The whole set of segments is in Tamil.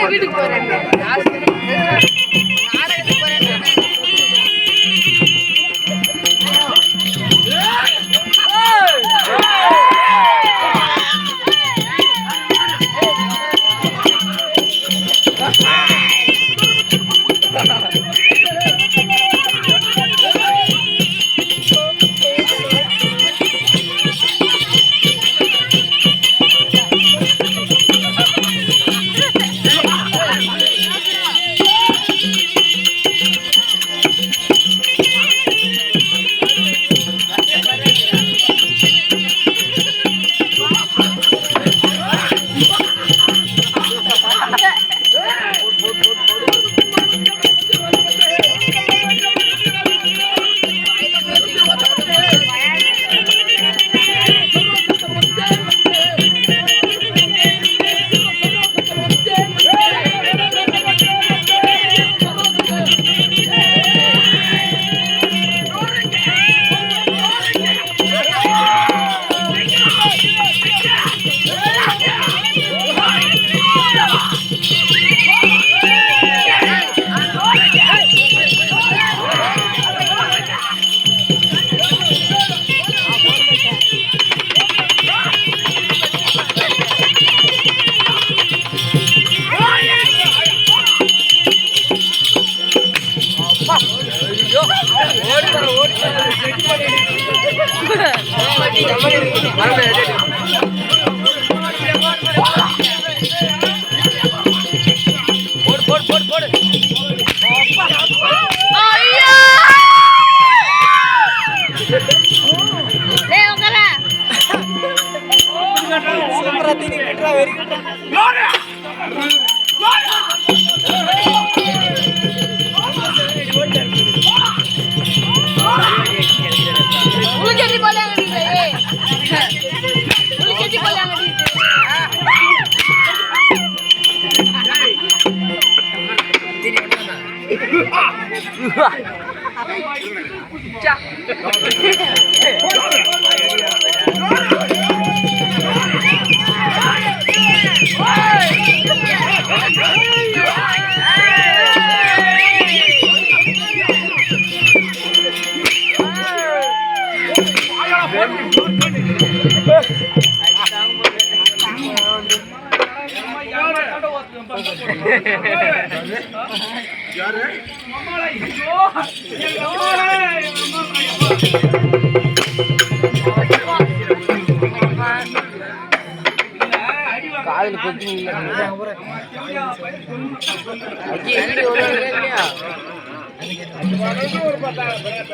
வீட்டுக்கு போறேன்.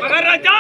மகாராஜா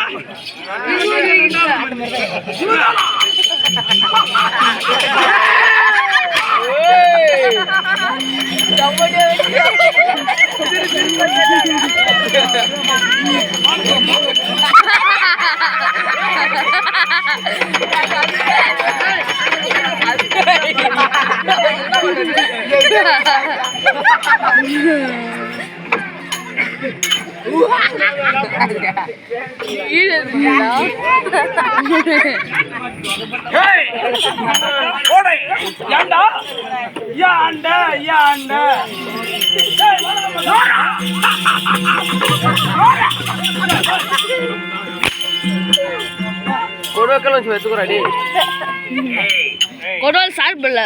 கொடுவால் சாப்பிடல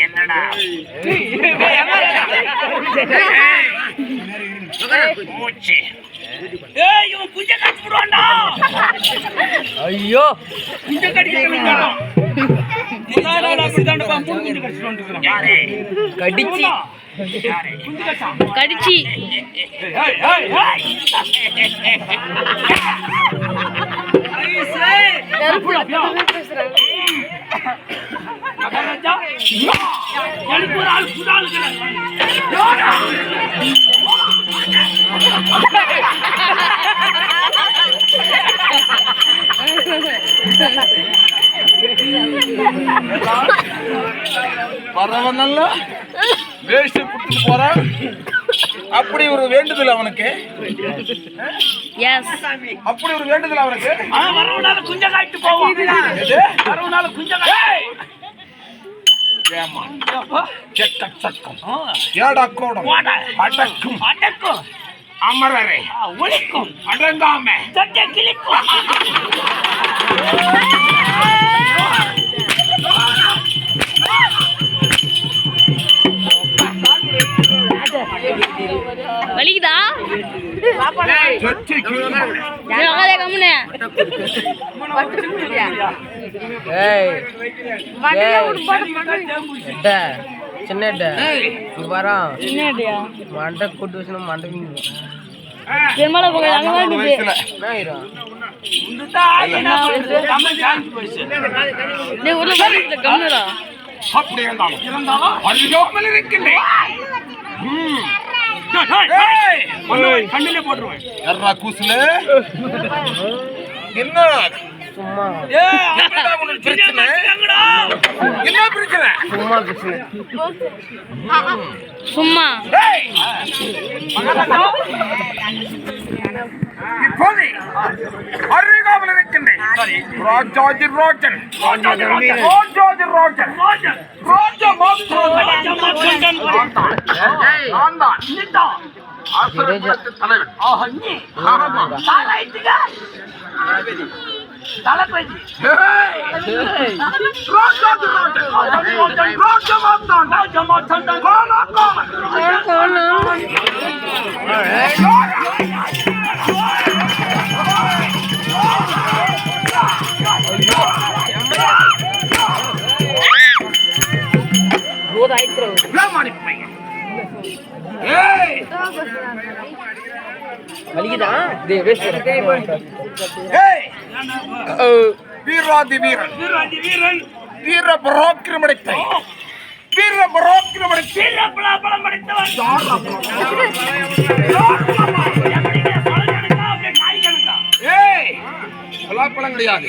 என்னடா ஐயோ கடிச்சி கடிச்சி எனக்கு ஒரு ஆள் புதாள் பரவனல்ல வேஸ்ட் கொடுத்துட்டு போறான். அப்படி ஒரு வேண்டுதல் அவனுக்கு. எஸ் அப்படி ஒரு வேண்டுதல் அவனுக்கு. வரவனால குஞ்ச காட்டு போவோம். வரவனால குஞ்ச காட்டு ஏமா செக்க சக்கம் ஏடா கோடம் அடக்கும் அடக்கும் அமரரே ஒளிக்கும் அடங்காம சட்டை கிளிக்கும் வலிக்குதா சின்ன மண்டை கொண்டு வச்சு மண்டை அப்படி இருந்தாலும் அறியாமல் இருக்கின்றேன். கண்ணிலே போட்டுருவேன். கூசுல என்ன சும்மா பிரச்சனை? என்ன பிரச்சனை? சும்மா பிரச்சனை சும்மா இப்போது அருகாமல் இருக்கின்றேன். ராஜாஜி ரோஜன் ராஜாஜி ரோஜன் ராஜா வீராதி வீரன் வீர பராக்கிரமடைத்தை வீர பராக்கிரமடைத்தை பலாப்பழம் கிடையாது.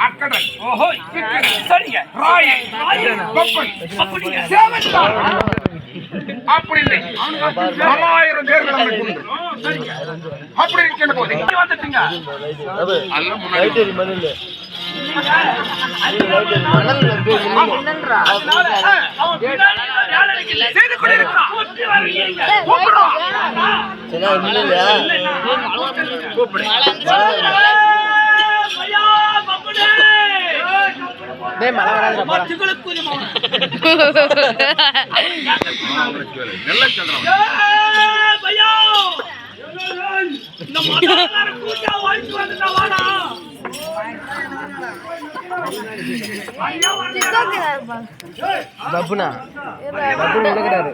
அக்கடன் சரிங்க அப்படி இல்லை. 1000 பேர்கள் அப்படி இருக்கின்ற போது வந்துட்டீங்க. டேய் மழை வராதுடா போடா. திங்களுக்கு உதவுமா நல்லா சொல்றான். பையா இந்த மதக்கார கூட்டா வாங்கி வந்து வாடா பப்புனா பப்புனா விழுகிறாரு.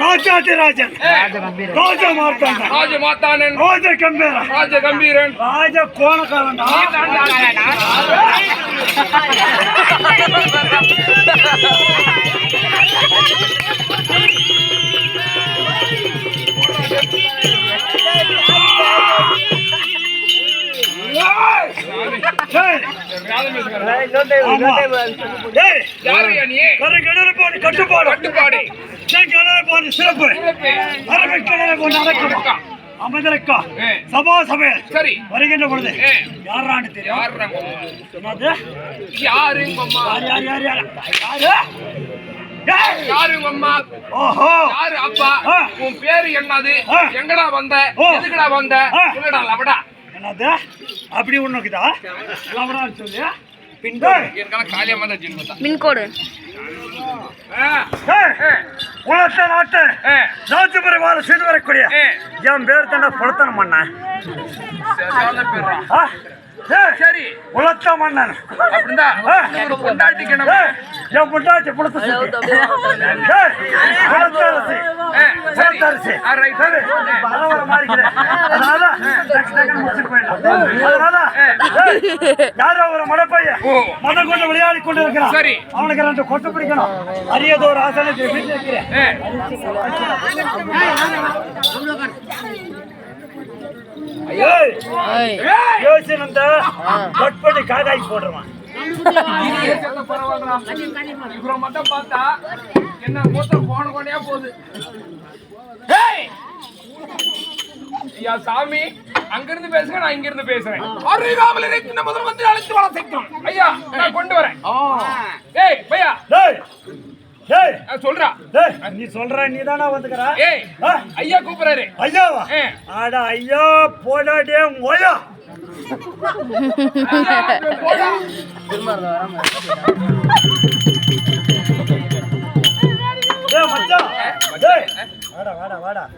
ராஜாதிராஜன் ராஜ மார்த்தாண்டன் ராஜ மாத்தானன் ராஜ கம்பீரன் ராஜ கம்பீரன் ராஜ கோணக்காரன் யாரையா நீ கட்டுப்பாடு கட்டுப்பாடு செங்கடலை போன்ற சிறப்பு அரபிக்கடலை போன்ற அடக்கம் அமைந்திருக்கோம் சபா சபையில் சரி வருகின்ற பொழுது யாரான்னு தெரியும் என்னது யாரு அம்மா யார் யார் யார் யார் யார் யாரு அம்மா ஓஹோ யாரு அப்பா உன் பேரு என்னது எங்கடா வந்த எதுக்குடா வந்த என்னடா லவடா என்னது அப்படி ஒண்ணுக்குதா லவடான்னு சொல்லி எனக்கான காலியமா தான் ஜென்மதா மின்கோடு உலக நாட்டு ராஜபுரி வாழ செய்து வரக்கூடிய என் பேர் தானே பொருத்தனம் பண்ண சரி உலக மன்னன் அப்படின்னா ஒரு பொண்டாட்டிக்கு என் பொண்டாட்டி புலத்தரசி யாரோ ஒரு மடப்பைய மதம் கொண்டு விளையாடி கொண்டு இருக்கிறான் சரி அவனுக்கு 2 கொட்டு பிடிக்கணும் அரியதோ ஒரு ஆசனத்தை வீட்டில் இருக்கிறேன் யோசனை கட் பண்ணி காதாக்கி போடுறான் இவரை மட்டும் பார்த்தா என்ன மூத்த போன கொண்டே போகுது ஐயா சாமி அங்கிருந்து பேசுங்க நான் இங்க இருந்து பேசுறேன் அறியாமல் இருக்கின்ற முதல் வந்து அழைத்து வர சைக்கிள் ஐயா நான் கொண்டு வரேன் ஏய் பையா சொல்றா நீ சொல்ற நீ தானே வந்துக்கிறா ஏய் ஐயா கூப்பிடுறாரு ஐயாவா ஆடா ஐயா போடாடே மோயா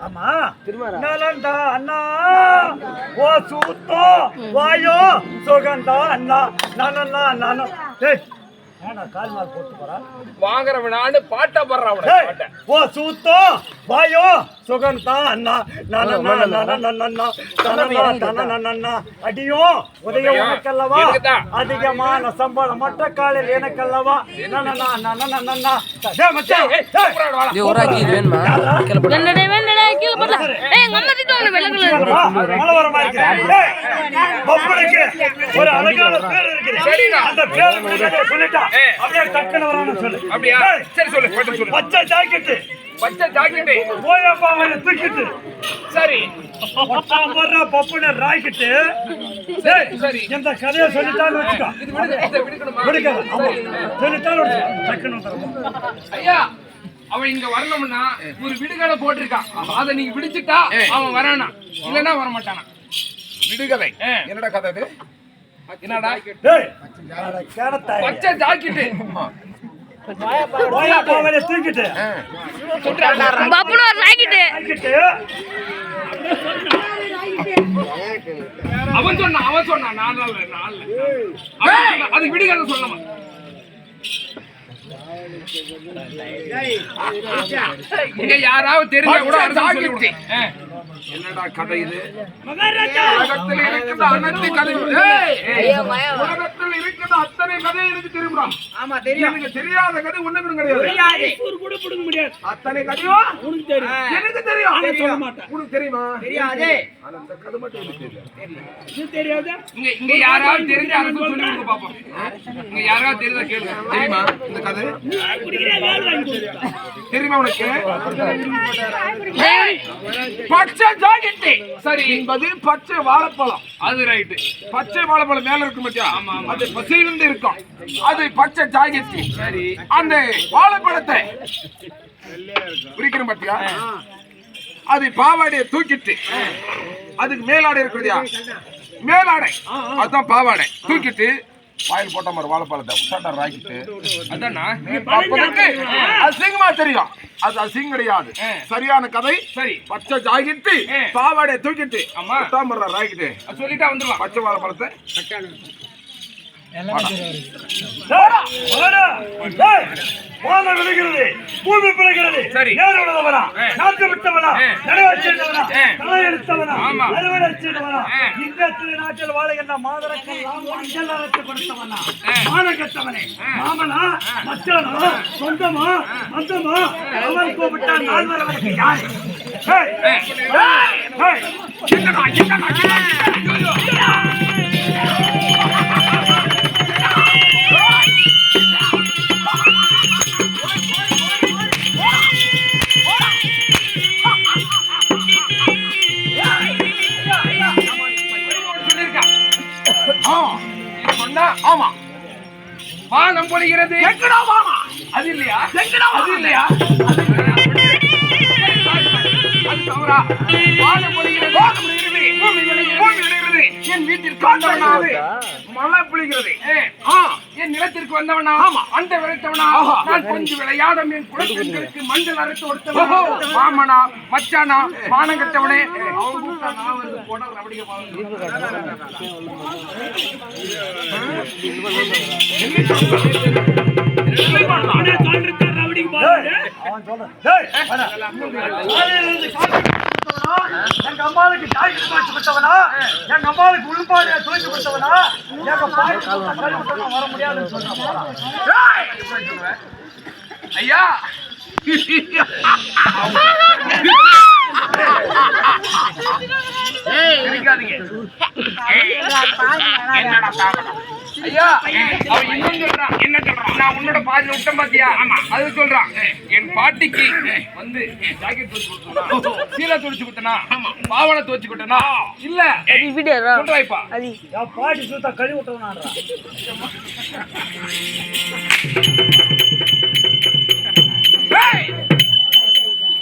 ஆமா நலந்தா அண்ணா ஓ சூத்தோ வாயோ சுகந்தா அண்ணா நானா நானோ கால் மால் போட்டு போறா வாங்குறவனான்னு பாட்டா போடுறான் ஓ சூத்தோ வாயோ சுகந்தா அண்ணா அடியும் உதயம் உனக்கல்லவா அதிகமான சம்பளம் மற்ற காலில் எனக்கல்லவா ஒரு அழகான பேர் இருக்குது அந்த பேர் சொல்லிட்டா அப்படியே டக்குனு வரான்னு சொல்லு அப்படியா சரி சொல்லு பச்சை ஜாக்கெட்டு போயா பாவனை தூக்கிட்டு சரி பப்புன ராய்கிட்டு சரி இந்த கதையை சொல்லிட்டாலும் வச்சுக்கோ சொல்லிட்டாலும் ஐயா அவன் இங்க வரணும்னா ஒரு விடுகதை போட்டிருக்கான் அதை நீங்க விடிச்சுட்டா அவன் வரானா இல்லன்னா வரமாட்டானா விடுகதை என்னடா கதை அது என்னடா பச்சை ஜாக்கெட்டு தூக்கிட்டு அவன் சொன்னான் நாலு அது விடுகதை சொல்லமா இங்க யாராவது தெரிஞ்சா கூட என்னடா கதை இது உலகத்தில் இருக்கிற அனைத்து கதை உலகத்தில் இருக்கிற அத்தனை கதை எனக்கு தெரியுமா ஆமா தெரியும் எனக்கு தெரியாத கதை ஒண்ணுமே கிடையாது கூட புடுங்க முடியாது அத்தனை கதையும் உனக்கு தெரியும் எனக்கு தெரியும் ஆனா சொல்ல மாட்டேன் உனக்கு தெரியுமா தெரியாதே ஆனா அந்த கதை மட்டும் எனக்கு தெரியும் இது தெரியாத இங்க யாராவது தெரிஞ்சா அத சொல்லி கொடுங்க பாப்போம் இங்க யாராவது தெரிஞ்சா கேளுங்க தெரியுமா இந்த கதை தெரியுமா உனக்கு பச்சை ஜாக்கெட் சரி என்பது பச்சை வாழைப்பழம் அது ரைட் பச்சை வாழைப்பழம் மேல இருக்கும் பத்தியா அது பசியிலிருந்து இருக்கும் அது பச்சை ஜாக்கெட் சரி அந்த வாழைப்பழத்தை பிரிக்கிறோம் பத்தியா அது பாவாடையை தூக்கிட்டு அதுக்கு மேலாடை இருக்கிறதா மேலாடை அதுதான் பாவாடை தூக்கிட்டு வாயில் போட்ட மாதிரி வாழைப்பழத்தை உசாட்டர் ராக்கிட்டு அதானா அசிங்கமா தெரியும் அது அசிங்கம் கிடையாது சரியான கதை சரி பச்சை ஜாக்கெட்டு பாவாடை தூக்கிட்டு அம்மா தாமரை ராக்கிட்டு சொல்லிட்டா வந்துடலாம் பச்சை வாழைப்பழத்தை விழுகிறது பூமி பிழைக்கிறது நேருள்ளவனா நாட்டு விட்டவனா நிறைவேற்றவனா தலையெடுத்தவனா நிறைவேற்றவனா இங்கத்தில் நாட்டில் வாழுகின்ற மாதரத்தில் அஞ்சல் அரசுப்படுத்தவனா மானகத்தவனே மாமனா மச்சானா சொந்தமா மந்தமா அவன் கூப்பிட்டால் நான் வரவனுக்கு யாரு பொழிகிறது எங்கடா வாமா அது இல்லையா எங்கடா அது இல்லையா அது தவறா வானம் பொழிகிறது பூமி விளைகிறது என் வீட்டிற்கு வந்தவனாது மழை பொழிகிறது என் நிலத்திற்கு வந்தவனா அந்த விளைத்தவனா நான் கொஞ்சம் விளையாடும் என் குலத்திற்கு மஞ்சள் அரைத்து கொடுத்தவன் மாமனா மச்சானா மானம் கட்டவனே அவன் கூப்பிட்டா நான் வந்து போட அப்படியே எங்க அம்மாவுக்கு காய்ச்சி துவைச்சு கொடுத்தவனா, எங்க அம்மாவுக்கு உள்பாதையை துவைச்சு கொடுத்தவனா, எங்க பாய்க்கு வர முடியாதுன்னு சொல்றான். ஐயா ஐயா அவன் இன்னும் சொல்றான் என்ன சொல்றான் நான் உன்னோட பாதியில விட்டேன் பாத்தியா அது சொல்றான் என் பாட்டிக்கு வந்து ஜாக்கெட் துவச்சு கொடுத்தனா சீலை துவச்சு கொடுத்தனா பாவனை துவச்சு கொடுத்தனா இல்ல சொல்றாய்ப்பா என் பாட்டி சுத்தா கழுவி விட்டவனான்றா.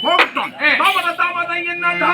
போகட்டும் தாமதம் என்னடா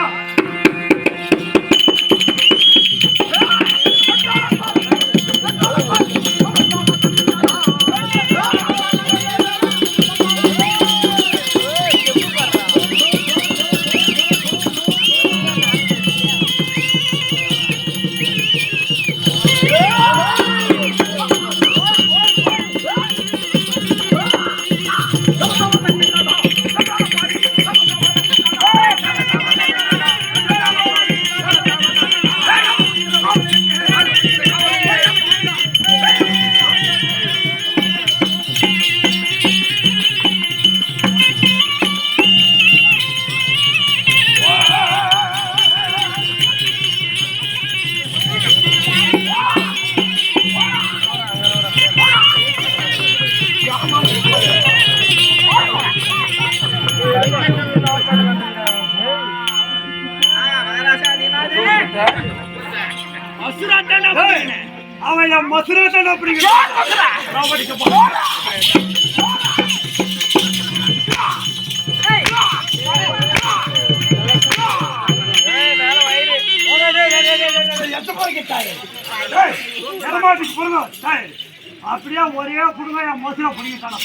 அவன் என் மசுரா தானே அப்படியே ஒரே புடுங்க என் மசுரா பிடிக்கிட்டான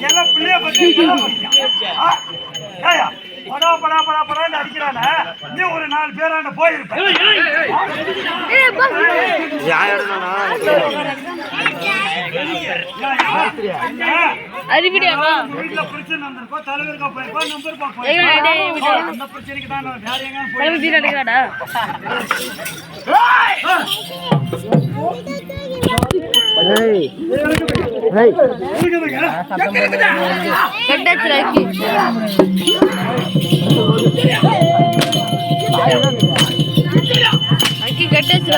எல்லாம் பிள்ளைய பத்தி படா படா படா படான்னு அடிக்கிறான நீ ஒரு 4 பேராண்ட போயிருப்ப வீட்டுல பிரச்சனை வந்திருப்பா தலைவருக்கா போயிருப்பா நம்பருக்கா போயிருப்பா அந்த பிரச்சனைக்கு தான் வேற எங்க கட்டச்சு